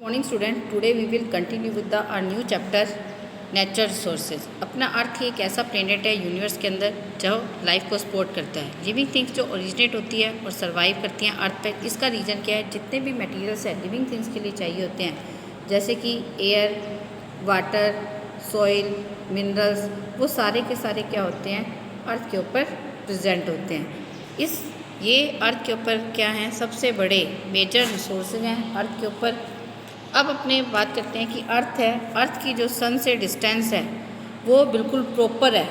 Morning student, today we will continue with the our new chapter natural resources. अपना earth एक ऐसा planet है universe के अंदर जो लाइफ को सपोर्ट करता है। लिविंग थिंग्स जो ओरिजिनेट होती है और सर्वाइव करती हैं अर्थ पे, इसका रीज़न क्या है? जितने भी मटेरियल्स हैं लिविंग थिंग्स के लिए चाहिए होते हैं, जैसे कि एयर, वाटर, सॉइल, मिनरल्स, वो सारे के सारे क्या होते हैं? अर्थ के ऊपर प्रेजेंट होते हैं। ये अर्थ के ऊपर क्या हैं? सबसे बड़े मेजर रिसोर्सेज हैं अर्थ के ऊपर। अब अपने बात करते हैं कि अर्थ है, अर्थ की जो सन से डिस्टेंस है वो बिल्कुल प्रॉपर है,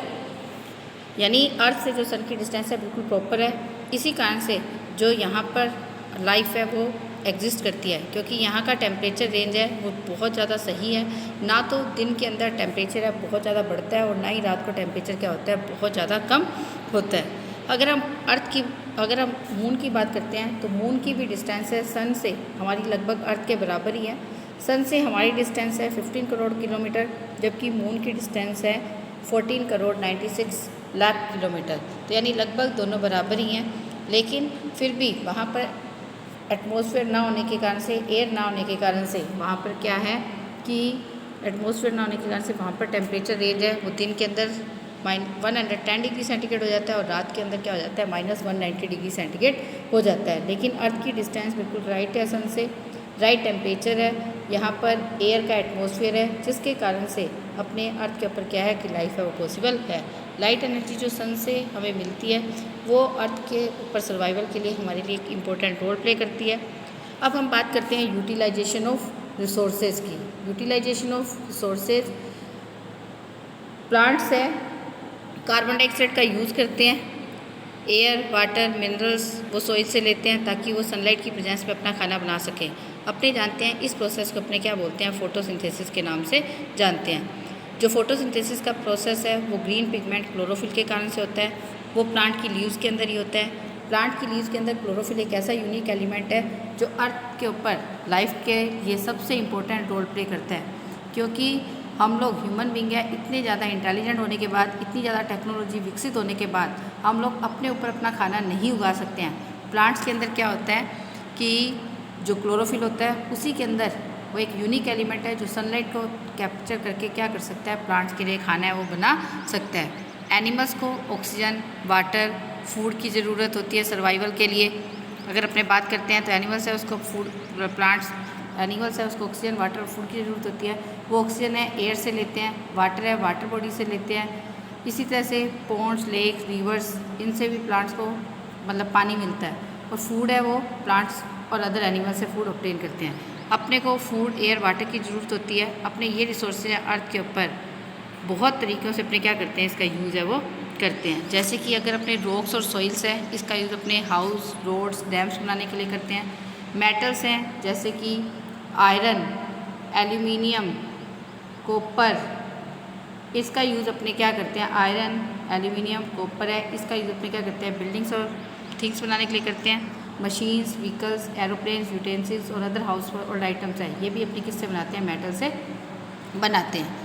यानी अर्थ से जो सन की डिस्टेंस है बिल्कुल प्रॉपर है। इसी कारण से जो यहाँ पर लाइफ है वो एग्जिस्ट करती है, क्योंकि यहाँ का टेम्परेचर रेंज है वो बहुत ज़्यादा सही है। ना तो दिन के अंदर टेम्परेचर है बहुत ज़्यादा बढ़ता है और ना ही रात को टेम्परेचर क्या होता है बहुत ज़्यादा कम होता है। अगर हम मून की बात करते हैं तो मून की भी डिस्टेंस है सन से हमारी लगभग अर्थ के बराबर ही है। सन से हमारी डिस्टेंस है 15 करोड़ किलोमीटर, जबकि मून की डिस्टेंस है 14 करोड़ 96 लाख किलोमीटर। तो यानी लगभग दोनों बराबर ही हैं, लेकिन फिर भी वहाँ पर एटमॉस्फेयर ना होने के कारण से, एयर ना होने के कारण से वहाँ पर क्या है कि एटमॉस्फेयर ना होने के कारण से वहाँ पर टेम्परेचर रेंज है वो दिन के अंदर -110 डिग्री सेंटीग्रेड हो जाता है और रात के अंदर क्या हो जाता है -190 डिग्री सेंटीग्रेड हो जाता है। लेकिन अर्थ की डिस्टेंस बिल्कुल राइट है सन से, राइट टेम्परेचर है, यहाँ पर एयर का एटमॉस्फेयर है, जिसके कारण से अपने अर्थ के ऊपर क्या है कि लाइफ है वो पॉसिबल है। लाइट एनर्जी जो सन से हमें मिलती है वो अर्थ के ऊपर सर्वाइवल के लिए हमारे लिए एक इम्पोर्टेंट रोल प्ले करती है। अब हम बात करते हैं यूटिलाइजेशन ऑफ रिसोर्सेज की। यूटिलाइजेशन ऑफ रिसोर्सेज, प्लांट्स है कार्बन डाइऑक्साइड का यूज़ करते हैं, एयर, वाटर, मिनरल्स वो सोइल से लेते हैं ताकि वो सनलाइट की प्रेजेंस में अपना खाना बना सकें। अपने जानते हैं इस प्रोसेस को अपने क्या बोलते हैं? फोटोसिंथेसिस के नाम से जानते हैं। जो फोटोसिंथेसिस का प्रोसेस है वो ग्रीन पिगमेंट क्लोरोफिल के कारण से होता है। वो प्लांट की लीव्स के अंदर ही होता है। प्लांट की लीव्स के अंदर क्लोरोफिल एक ऐसा यूनिक एलिमेंट है जो अर्थ के ऊपर लाइफ के लिए सबसे इम्पोर्टेंट रोल प्ले करता है, क्योंकि हम लोग ह्यूमन बींग है, इतने ज़्यादा इंटेलिजेंट होने के बाद, इतनी ज़्यादा टेक्नोलॉजी विकसित होने के बाद हम लोग अपने ऊपर अपना खाना नहीं उगा सकते हैं। प्लांट्स के अंदर क्या होता है कि जो क्लोरोफिल होता है उसी के अंदर वो एक यूनिक एलिमेंट है जो सनलाइट को कैप्चर करके क्या कर सकता है? प्लांट्स के लिए खाना है वो बना सकता है। एनिमल्स को ऑक्सीजन, वाटर, फूड की ज़रूरत होती है सर्वाइवल के लिए। अगर अपने बात करते हैं तो एनिमल्स है उसको फूड, प्लांट्स एनिमल्स है उसको ऑक्सीजन, वाटर और फूड की ज़रूरत होती है। वो ऑक्सीजन है एयर से लेते हैं, वाटर है वाटर बॉडी से लेते हैं। इसी तरह से पॉन्ड्स, लेक्स, रिवर्स, इनसे भी प्लांट्स को मतलब पानी मिलता है। और फूड है वो प्लांट्स और अदर एनिमल्स से फूड ऑब्टेन करते हैं। अपने को फूड, एयर, वाटर की ज़रूरत होती है। अपने ये रिसोर्सेज हैं अर्थ के ऊपर बहुत तरीक़ों से अपने क्या करते हैं? इसका यूज़ है वो करते हैं। जैसे कि अगर अपने रॉक्स और सॉइल्स है इसका यूज़ अपने हाउस, रोड्स, डैम्स बनाने के लिए करते हैं। मेटल्स हैं जैसे कि आयरन, एल्यूमिनियम, कॉपर, इसका यूज़ अपने क्या करते हैं? आयरन, एल्यूमिनियम, कॉपर है, इसका यूज़ अपने क्या करते हैं? बिल्डिंग्स और थिंग्स बनाने के लिए करते हैं। मशीन्स, व्हीकल्स, एरोप्लेन्स, यूटेंसिल्स और अदर हाउस होल्ड आइटम्स हैं, ये भी अपने किससे बनाते हैं? मेटल से बनाते हैं।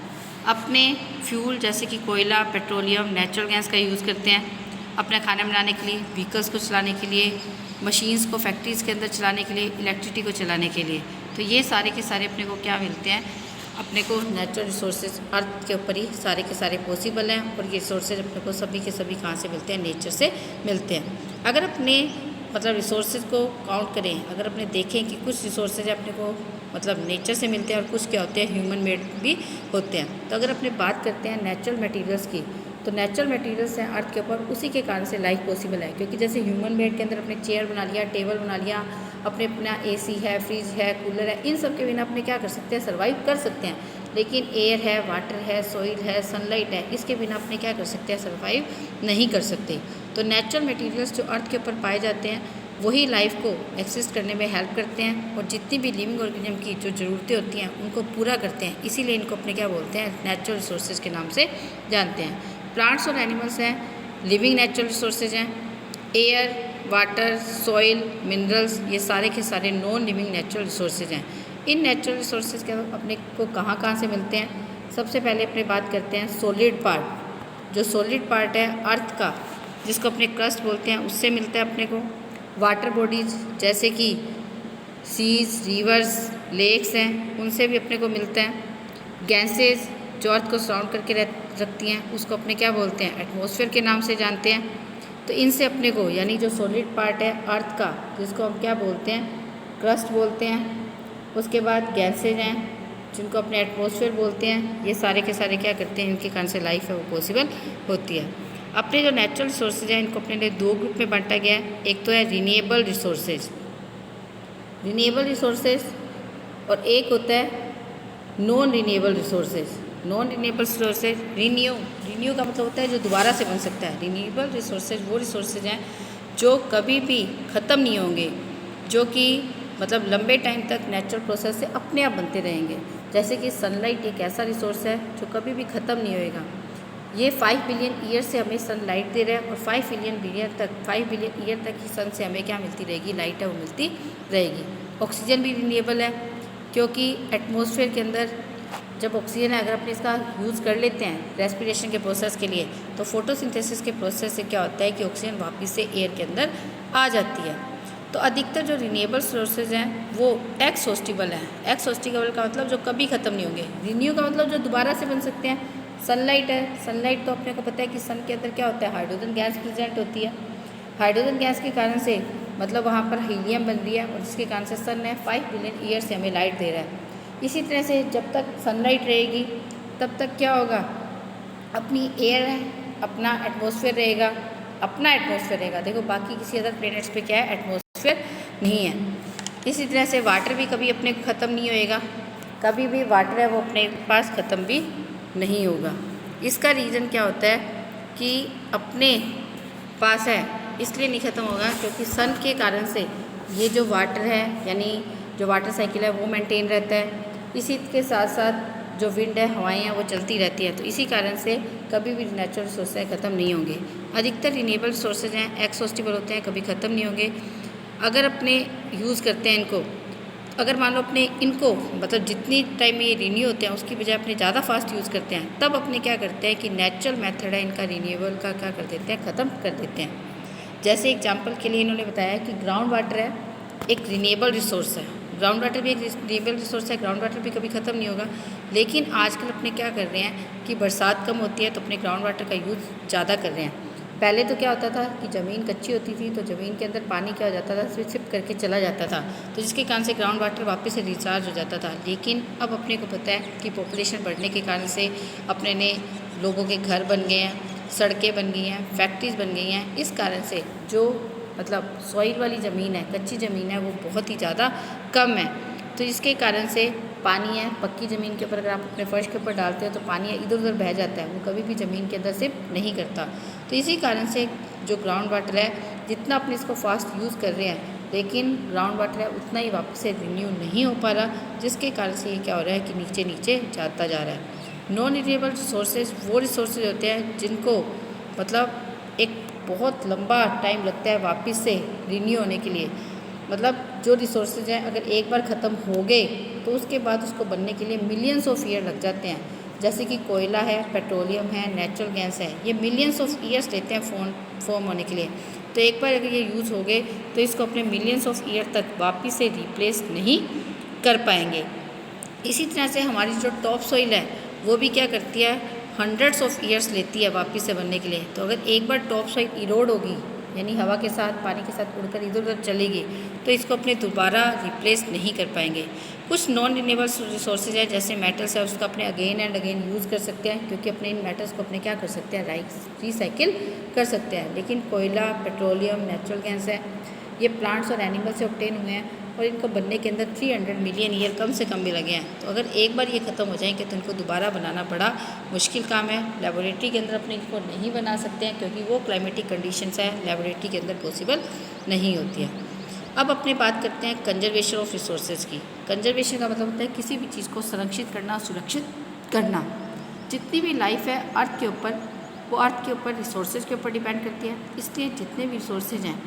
अपने फ्यूल जैसे कि कोयला, पेट्रोलियम, नेचुरल गैस का यूज़ करते हैं अपना खाना बनाने के लिए, व्हीकल्स को चलाने के लिए, मशीन्स को फैक्ट्रीज़ के अंदर चलाने के लिए, इलेक्ट्रिसिटी को चलाने के लिए। तो ये सारे के सारे अपने को क्या मिलते हैं? अपने को नेचुरल रिसोर्सेज अर्थ के ऊपर ही सारे के सारे पॉसिबल हैं। और ये रिसोर्सेज अपने को सभी के सभी कहाँ से मिलते हैं? नेचर से मिलते हैं। अगर अपने मतलब रिसोर्सेज को काउंट करें, अगर अपने देखें कि कुछ रिसोर्सेज अपने को मतलब नेचर से मिलते हैं और कुछ क्या होते हैं? ह्यूमन मेड भी होते हैं। तो अगर अपने बात करते हैं नेचुरल मटेरियल्स की, तो नेचुरल मटेरियल्स हैं अर्थ के ऊपर, उसी के कारण से लाइफ पॉसिबल है। क्योंकि जैसे ह्यूमन मेड के अंदर अपने चेयर बना लिया, टेबल बना लिया, अपना एसी है, फ्रिज है, कूलर है, इन सब के बिना अपने क्या कर सकते हैं? सर्वाइव कर सकते हैं। लेकिन एयर है, वाटर है, सॉइल है, सनलाइट है, इसके बिना अपने क्या कर सकते हैं? सर्वाइव नहीं कर सकते। तो नेचुरल मटेरियल्स जो अर्थ के ऊपर पाए जाते हैं वही लाइफ को एक्सिस्ट करने में हेल्प करते हैं और जितनी भी लिविंग ऑर्गेनिज्म की जो ज़रूरतें होती हैं उनको पूरा करते हैं। इसीलिए इनको अपने क्या बोलते हैं? नेचुरल रिसोर्सेज के नाम से जानते हैं। प्लांट्स और एनिमल्स हैं लिविंग नेचुरल रिसोर्सेज हैं। एयर, वाटर, सॉइल, मिनरल्स, ये सारे के सारे नॉन लिविंग नेचुरल रिसोर्सेज हैं। इन नेचुरल रिसोर्सेज के अपने को कहाँ से मिलते हैं? सबसे पहले अपने बात करते हैं सॉलिड पार्ट। जो सॉलिड पार्ट है अर्थ का, जिसको अपने क्रस्ट बोलते हैं, उससे मिलता है अपने को। वाटर बॉडीज़ जैसे कि सीज, रिवर्स, लेक्स हैं, उनसे भी अपने को मिलता है। गैसेज जो अर्थ को सराउंड करके रखती हैं, उसको अपने क्या बोलते हैं, एटमॉस्फेयर के नाम से जानते हैं। तो इनसे अपने को, यानी जो सॉलिड पार्ट है अर्थ का, जिसको हम क्या बोलते हैं, क्रस्ट बोलते हैं। उसके बाद गैसेज हैं जिनको अपने एटमॉस्फेयर बोलते हैं। ये सारे के सारे क्या करते हैं, इनके कारण से लाइफ है वो पॉसिबल होती है। अपने जो नेचुरल रिसोर्सेज हैं इनको अपने लिए दो ग्रुप में बांटा गया है। एक तो है रिन्यूएबल रिसोर्सेज, और एक होता है non renewable resources. Non renewable resources, renew का मतलब होता है जो दोबारा से बन सकता है। रिन्यूएबल रिसोर्सेज वो रिसोर्सेज हैं जो कभी भी ख़त्म नहीं होंगे, जो कि मतलब लंबे टाइम तक नेचुरल प्रोसेस से अपने आप बनते रहेंगे। जैसे कि सनलाइट एक ऐसा रिसोर्स है जो कभी भी ख़त्म नहीं होएगा। ये 5 बिलियन ईयर से हमें सनलाइट दे रहा है और 5 बिलियन ईयर तक ही सन से हमें क्या मिलती रहेगी, लाइट है वो मिलती रहेगी। ऑक्सीजन भी रिन्यूएबल है, क्योंकि एटमॉस्फेयर के अंदर जब ऑक्सीजन है, अगर अपने इसका यूज़ कर लेते हैं रेस्पिरेशन के प्रोसेस के लिए, तो फोटोसिंथेसिस के प्रोसेस से क्या होता है कि ऑक्सीजन वापस से एयर के अंदर आ जाती है। तो अधिकतर जो रिन्यूएबल सोर्सेज हैं वो एक्सहॉस्टेबल हैं। एक्सहॉस्टेबल का मतलब जो कभी ख़त्म नहीं होंगे। रिन्यू का मतलब जो दोबारा से बन सकते हैं। सनलाइट है, सनलाइट तो अपने को पता है कि सन के अंदर क्या होता है, हाइड्रोजन गैस प्रेजेंट होती है। हाइड्रोजन गैस के कारण से मतलब वहाँ पर हीलियम बन रही है और जिसके कारण से सन है 5 बिलियन ईयर से हमें लाइट दे रहा है। इसी तरह से जब तक सनलाइट रहेगी तब तक क्या होगा, अपनी एयर है, अपना एटमॉस्फेयर रहेगा, देखो बाकी किसी अदर प्लैनेट्स पे क्या है, एटमॉस्फेयर नहीं है। इसी तरह से वाटर भी कभी अपने ख़त्म नहीं होएगा, कभी भी वाटर है वो अपने पास ख़त्म भी नहीं होगा। इसका रीज़न क्या होता है कि अपने पास है इसलिए नहीं ख़त्म होगा क्योंकि सन के कारण से ये जो वाटर है, यानी जो वाटर साइकिल है वो मेंटेन रहता है। इसी के साथ साथ जो विंड है, हवाएं हैं, वो चलती रहती हैं। तो इसी कारण से कभी भी नेचुरल रिसोर्सेज ख़त्म नहीं होंगे। अधिकतर रिन्यूएबल रिसोर्सेज हैं, एक्सहॉस्टेबल होते हैं, कभी ख़त्म नहीं होंगे। अगर अपने यूज़ करते हैं इनको, अगर मान लो अपने इनको मतलब जितनी टाइम में ये रिन्यू होते हैं उसकी बजाय अपने ज़्यादा फास्ट यूज़ करते हैं, तब अपने क्या करते हैं कि नेचुरल मेथड है इनका रिन्यूएबल का क्या कर देते हैं, ख़त्म कर देते हैं। जैसे एग्जांपल के लिए इन्होंने बताया कि ग्राउंड वाटर है एक रिन्यूएबल रिसोर्स है, ग्राउंड वाटर भी एक रिन्यूएबल रिसोर्स है, ग्राउंड वाटर भी कभी ख़त्म नहीं होगा। लेकिन आजकल अपने क्या कर रहे हैं कि बरसात कम होती है तो अपने ग्राउंड वाटर का यूज़ ज़्यादा कर रहे हैं। पहले तो क्या होता था कि ज़मीन कच्ची होती थी तो ज़मीन के अंदर पानी क्या हो जाता था, सिप करके चला जाता था, तो जिसके कारण से ग्राउंड वाटर वापस से रिचार्ज हो जाता था। लेकिन अब अपने को पता है कि पॉपुलेशन बढ़ने के कारण से अपने ने लोगों के घर बन गए हैं, सड़कें बन गई हैं, फैक्ट्रीज बन गई हैं। इस कारण से जो मतलब सॉइल वाली ज़मीन है, कच्ची ज़मीन है, वो बहुत ही ज़्यादा कम है। तो इसके कारण से पानी है, पक्की ज़मीन के ऊपर अगर आप अपने फर्श के ऊपर डालते हो तो पानी इधर उधर बह जाता है, वो कभी भी ज़मीन के अंदर सिप नहीं करता। तो इसी कारण से जो ग्राउंड वाटर है, जितना अपने इसको फास्ट यूज़ कर रहे हैं, लेकिन ग्राउंड वाटर है उतना ही वापस से रिन्यू नहीं हो पा रहा, जिसके कारण से ये क्या हो रहा है कि नीचे नीचे जाता जा रहा है। नॉन रिन्यूएबल रिसोर्सेज वो रिसोर्सेज होते हैं जिनको मतलब एक बहुत लंबा टाइम लगता है वापस से रिन्यू होने के लिए। मतलब जो रिसोर्सेज हैं अगर एक बार ख़त्म हो गए तो उसके बाद उसको बनने के लिए मिलियंस ऑफ ईयर लग जाते हैं। जैसे कि कोयला है, पेट्रोलियम है, नेचुरल गैस है, ये मिलियंस ऑफ ईयर्स लेते हैं फॉर्म होने के लिए। तो एक बार अगर ये यूज़ हो गए तो इसको अपने मिलियंस ऑफ ईयर तक वापस से रिप्लेस नहीं कर पाएंगे। इसी तरह से हमारी जो टॉप सॉइल है वो भी क्या करती है, हंड्रेड्स ऑफ ईयर्स लेती है वापस से बनने के लिए। तो अगर एक बार टॉप सॉइल इरोड होगी, यानी हवा के साथ, पानी के साथ उड़कर इधर उधर चलेगी, तो इसको अपने दोबारा रिप्लेस नहीं कर पाएंगे। कुछ नॉन रिन्यूएबल रिसोर्सेज है जैसे मेटल्स है, उसका अपने अगेन एंड अगेन यूज़ कर सकते हैं, क्योंकि अपने इन मेटल्स को अपने क्या कर सकते हैं, रिसाइकिल कर सकते हैं। लेकिन कोयला, पेट्रोलियम, नेचुरल गैस है, ये प्लांट्स और एनिमल से ऑब्टेन हुए हैं और इनको बनने के अंदर 300 मिलियन ईयर कम से कम भी लगे हैं। तो अगर एक बार ये ख़त्म हो जाएंगे तो इनको दोबारा बनाना बड़ा मुश्किल काम है। लेबोरेटरी के अंदर अपने इनको नहीं बना सकते हैं क्योंकि वो क्लाइमेटिक कंडीशंस है, लेबोरेटरी के अंदर पॉसिबल नहीं होती है। अब अपने बात करते हैं कंजर्वेशन ऑफ रिसोर्सेज की। कंजर्वेशन का मतलब होता है किसी भी चीज़ को संरक्षित करना, सुरक्षित करना। जितनी भी लाइफ है अर्थ के ऊपर, वो अर्थ के ऊपर रिसोर्सेज के ऊपर डिपेंड करती है। इसलिए जितने भी रिसोर्सेज हैं,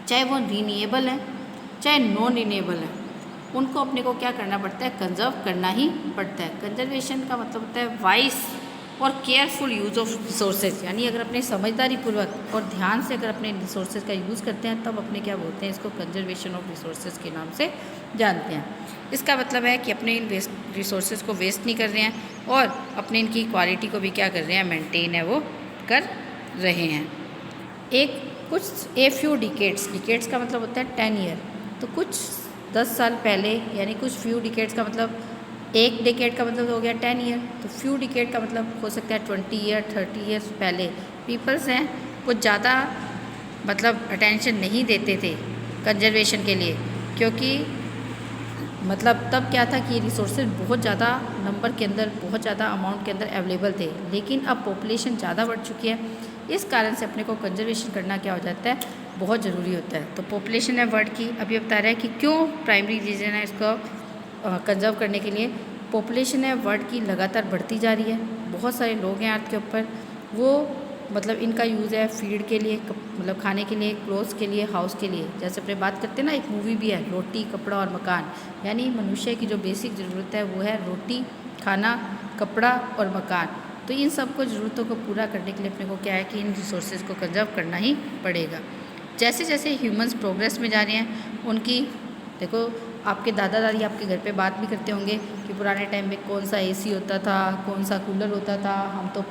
चाहे वो रिन्यूएबल हैं चाहे नॉन रिन्यूएबल है, उनको अपने को क्या करना पड़ता है, कंजर्व करना ही पड़ता है। कंजर्वेशन का मतलब होता है वाइज और केयरफुल यूज़ ऑफ रिसोर्सेज, यानी अगर अपने समझदारीपूर्वक और ध्यान से अगर अपने रिसोर्सेज का यूज़ करते हैं तब अपने क्या बोलते हैं, इसको कंजर्वेशन ऑफ रिसोर्सेज के नाम से जानते हैं। इसका मतलब है कि अपने इन रिसोर्सेज को वेस्ट नहीं कर रहे हैं और अपने इनकी क्वालिटी को भी क्या कर रहे हैं, मेंटेन है वो कर रहे हैं। फ्यू डिकेड्स का मतलब होता है 10 ईयर, तो कुछ 10 साल पहले, यानी कुछ फ्यू डिकेड्स का मतलब एक डिकेड का मतलब हो गया 10 ईयर, तो फ्यू डिकेड का मतलब हो सकता है 20 ईयर 30 ईयर्स पहले पीपल्स हैं वो ज़्यादा मतलब अटेंशन नहीं देते थे कंजर्वेशन के लिए, क्योंकि मतलब तब क्या था कि रिसोर्सेज बहुत ज़्यादा नंबर के अंदर, बहुत ज़्यादा अमाउंट के अंदर अवेलेबल थे, लेकिन अब पॉपुलेशन ज़्यादा बढ़ चुकी है। इस कारण से अपने को कंजर्वेशन करना क्या हो जाता है, बहुत ज़रूरी होता है। तो पॉपुलेशन है वर्ल्ड की, अभी बता रहा है कि क्यों प्राइमरी रीज़न है इसको कंजर्व करने के लिए। पॉपुलेशन है वर्ल्ड की लगातार बढ़ती जा रही है, बहुत सारे लोग हैं अर्थ के ऊपर, वो मतलब इनका यूज़ है फीड के लिए, मतलब खाने के लिए, क्लोथ्स के लिए, हाउस के लिए। जैसे अपने बात करते हैं ना, एक मूवी भी है रोटी कपड़ा और मकान, यानी मनुष्य की जो बेसिक ज़रूरत है वो है रोटी, खाना, कपड़ा और मकान। तो इन सब को ज़रूरतों को पूरा करने के लिए अपने को क्या है कि इन रिसोर्सेज को कंजर्व करना ही पड़ेगा। जैसे जैसे ह्यूमंस प्रोग्रेस में जा रहे हैं, उनकी देखो आपके दादा दादी आपके घर पे बात भी करते होंगे कि पुराने टाइम में कौन सा एसी होता था, कौन सा कूलर होता था, हम तो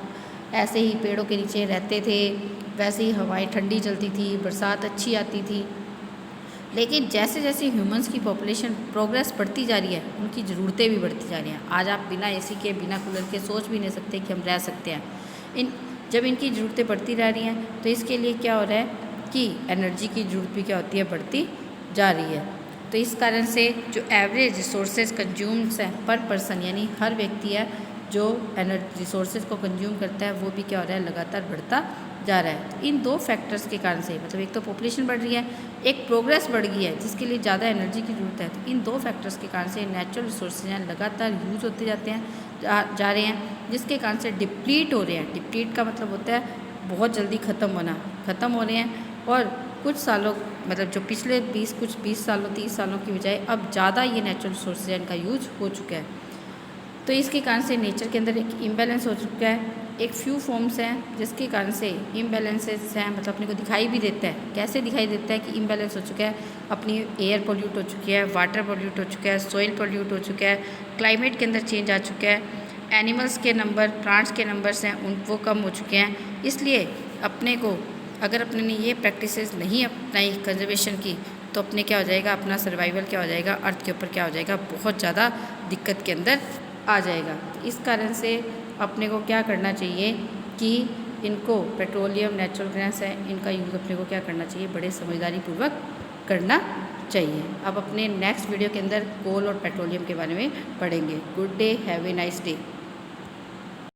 ऐसे ही पेड़ों के नीचे रहते थे, वैसे ही हवाएं ठंडी चलती थी, बरसात अच्छी आती थी। लेकिन जैसे जैसे ह्यूमंस की पॉपुलेशन प्रोग्रेस बढ़ती जा रही है, उनकी ज़रूरतें भी बढ़ती जा रही हैं। आज आप बिना एसी के, बिना कूलर के सोच भी नहीं सकते कि हम रह सकते हैं। जब इनकी ज़रूरतें बढ़ती जा रही हैं तो इसके लिए क्या हो रहा है कि एनर्जी की ज़रूरत भी क्या होती है, बढ़ती जा रही है। तो इस कारण से जो एवरेज रिसोर्सेज कंज्यूम्स हैं पर पर्सन, यानी हर व्यक्ति है जो रिसोर्सेज को कंज्यूम करता है, वो भी क्या हो रहा है, लगातार बढ़ता जा रहा है। तो इन दो फैक्टर्स के कारण से, मतलब एक तो पॉपुलेशन बढ़ रही है, एक प्रोग्रेस बढ़ गई है जिसके लिए ज़्यादा एनर्जी की ज़रूरत है। तो इन दो फैक्टर्स के कारण से नेचुरल रिसोर्सेज हैं लगातार यूज़ होते जाते हैं, जा रहे हैं, जिसके कारण से डिप्लीट हो रहे हैं। डिप्लीट का मतलब होता है बहुत जल्दी ख़त्म होना, ख़त्म हो रहे हैं। और कुछ सालों, मतलब जो पिछले 20 सालों 30 सालों की बजाय अब ज़्यादा ये नेचुरल रिसोर्सेज इनका यूज हो चुका है। तो इसके कारण से नेचर के अंदर एक इम्बैलेंस हो चुका है। एक फ्यू फॉर्म्स हैं जिसके कारण से इम्बैलेंसेस हैं, मतलब अपने को दिखाई भी देता है। कैसे दिखाई देता है कि इम्बैलेंस हो चुका है, अपनी एयर पोल्यूट हो चुकी है, वाटर पोल्यूट हो चुका है, सॉइल पोल्यूट हो चुका है, क्लाइमेट के अंदर चेंज आ चुका है, एनिमल्स के नंबर, प्लांट्स के नंबर्स हैं वो कम हो चुके हैं। इसलिए अपने को, अगर अपने ने ये प्रैक्टिसेस नहीं अपनाई कंजर्वेशन की, तो अपने क्या हो जाएगा, अपना सर्वाइवल क्या हो जाएगा, अर्थ के ऊपर क्या हो जाएगा, बहुत ज़्यादा दिक्कत के अंदर आ जाएगा। इस कारण से अपने को क्या करना चाहिए कि इनको, पेट्रोलियम, नेचुरल गैस है, इनका यूज़ अपने को क्या करना चाहिए, बड़े समझदारीपूर्वक करना चाहिए। अब अपने नेक्स्ट वीडियो के अंदर कोल और पेट्रोलियम के बारे में पढ़ेंगे। Good day, have a nice day.